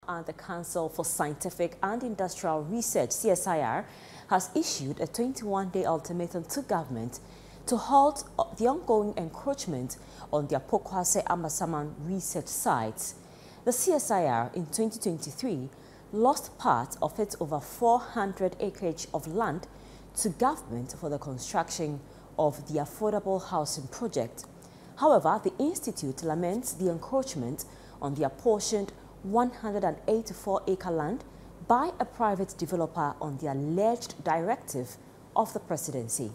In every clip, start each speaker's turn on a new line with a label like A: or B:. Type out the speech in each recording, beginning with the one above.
A: And the Council for Scientific and Industrial Research, CSIR, has issued a 21-day ultimatum to government to halt the ongoing encroachment on the Apokwase Amasaman research sites. The CSIR in 2023 lost part of its over 400 acres of land to government for the construction of the affordable housing project. However, the institute laments the encroachment on the apportioned 184-acre land by a private developer on the alleged directive of the presidency.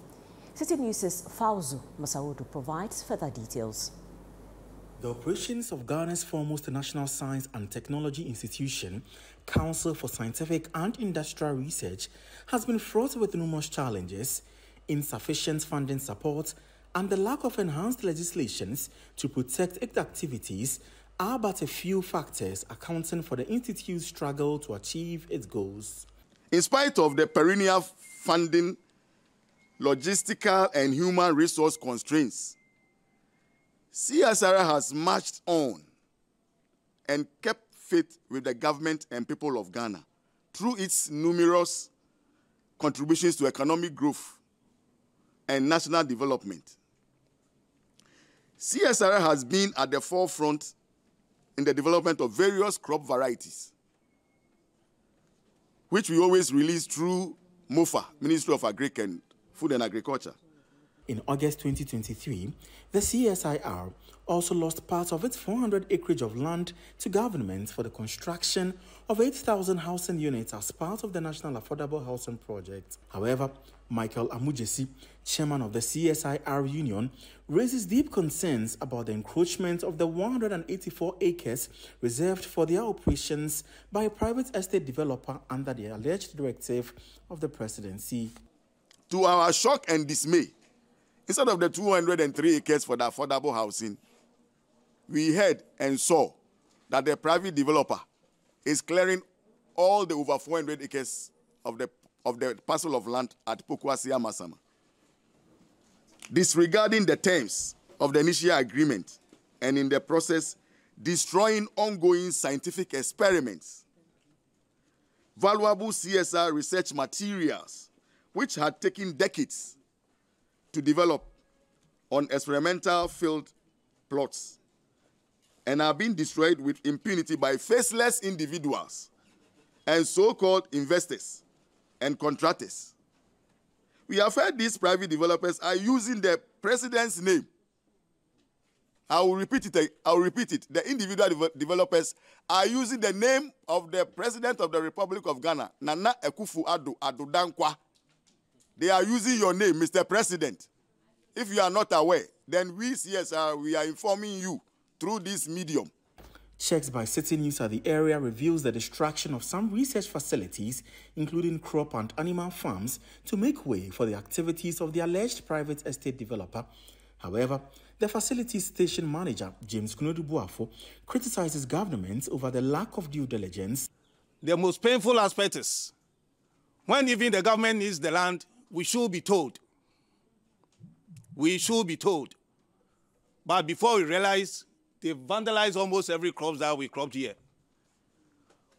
A: Citi News' Fauzu Masaudu provides further details.
B: The operations of Ghana's foremost national science and technology institution, Council for Scientific and Industrial Research, has been fraught with numerous challenges, insufficient funding support, and the lack of enhanced legislations to protect its activities are but a few factors accounting for the institute's struggle to achieve its goals.
C: In spite of the perennial funding, logistical and human resource constraints, CSIR has marched on and kept faith with the government and people of Ghana through its numerous contributions to economic growth and national development. CSIR has been at the forefront in the development of various crop varieties, which we always release through MOFA, Ministry of Agric and Food and Agriculture.
B: In August 2023, the CSIR also lost part of its 400 acres of land to government for the construction of 8,000 housing units as part of the National Affordable Housing Project. However, Michael Amujesi, chairman of the CSIR Union, raises deep concerns about the encroachment of the 184 acres reserved for their operations by a private estate developer under the alleged directive of the presidency.
C: To our shock and dismay, instead of the 203 acres for the affordable housing, we heard and saw that the private developer is clearing all the over 400 acres of the parcel of land at Pokwase Amasama, disregarding the terms of the initial agreement and in the process destroying ongoing scientific experiments, valuable CSIR research materials which had taken decades to develop on experimental field plots and are being destroyed with impunity by faceless individuals and so-called investors and contractors. We have heard these private developers are using the president's name. I will repeat it. The individual developers are using the name of the president of the Republic of Ghana, Nana Akufo-Addo Dankwa. They are using your name, Mr. President. If you are not aware, then we CSIR, we are informing you through this medium.
B: Checks by Citi News at the area reveals the destruction of some research facilities, including crop and animal farms, to make way for the activities of the alleged private estate developer. However, the facilities station manager, James Kunodu-Buafo, criticizes government over the lack of due diligence.
D: The most painful aspect is, when even the government needs the land, we should be told. We should be told. But before we realize, they vandalized almost every crop that we cropped here.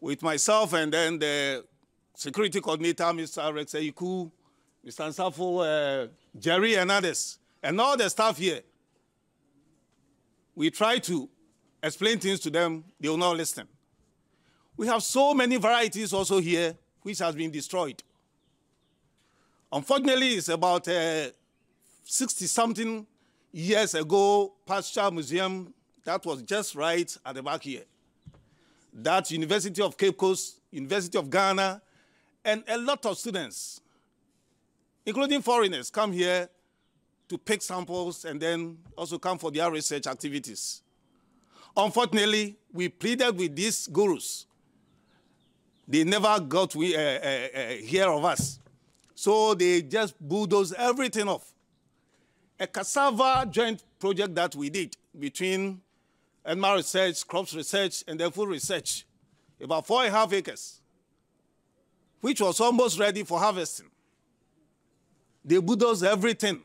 D: With myself and then the security coordinator, Mr. Rex Eiku, Mr. Nsafo, Jerry and others, and all the staff here, we try to explain things to them, they will not listen. We have so many varieties also here which has been destroyed. Unfortunately, it's about 60-something years ago, Pasture Museum, that was just right at the back here. That University of Cape Coast, University of Ghana, and a lot of students, including foreigners, come here to pick samples and then also come for their research activities. Unfortunately, we pleaded with these gurus. They never got to hear of us. So they just bulldozed everything off. A cassava joint project that we did between animal research, crops research, and then food research, about 4.5 acres, which was almost ready for harvesting. They bulldozed everything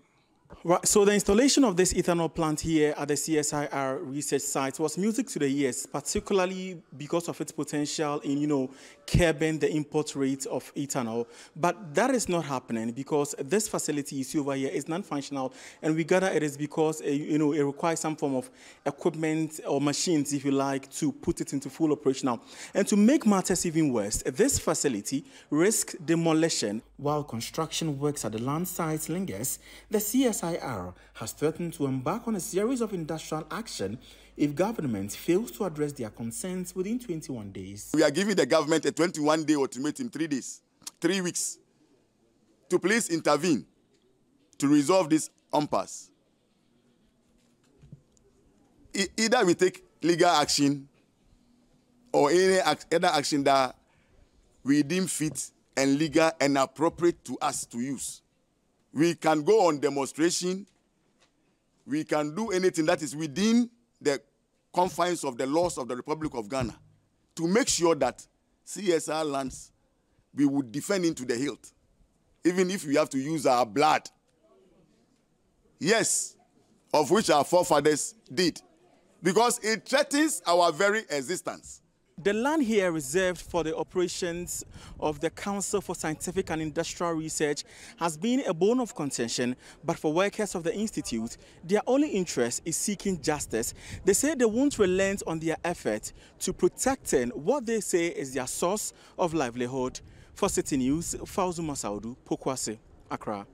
B: Right, so the installation of this ethanol plant here at the CSIR research site was music to the ears, particularly because of its potential in, curbing the import rate of ethanol. But that is not happening because this facility you see over here is non-functional, and we gather it is because, it requires some form of equipment or machines, if you like, to put it into full operational. And to make matters even worse, this facility risks demolition. While construction works at the land site lingers, the CSIR has threatened to embark on a series of industrial action if government fails to address their concerns within 21 days.
C: We are giving the government a 21-day ultimatum, 3 weeks, to please intervene to resolve this impasse. Either we take legal action or any other action that we deem fit and legal and appropriate to us to use. We can go on demonstration. We can do anything that is within the confines of the laws of the Republic of Ghana to make sure that CSR lands we would defend into the hilt, even if we have to use our blood. Yes, of which our forefathers did, because it threatens our very existence.
B: The land here reserved for the operations of the Council for Scientific and Industrial Research has been a bone of contention, but for workers of the institute, their only interest is seeking justice. They say they won't relent on their effort to protecting what they say is their source of livelihood. For Citi News, Fauzu Masaudu, Pokwase, Accra.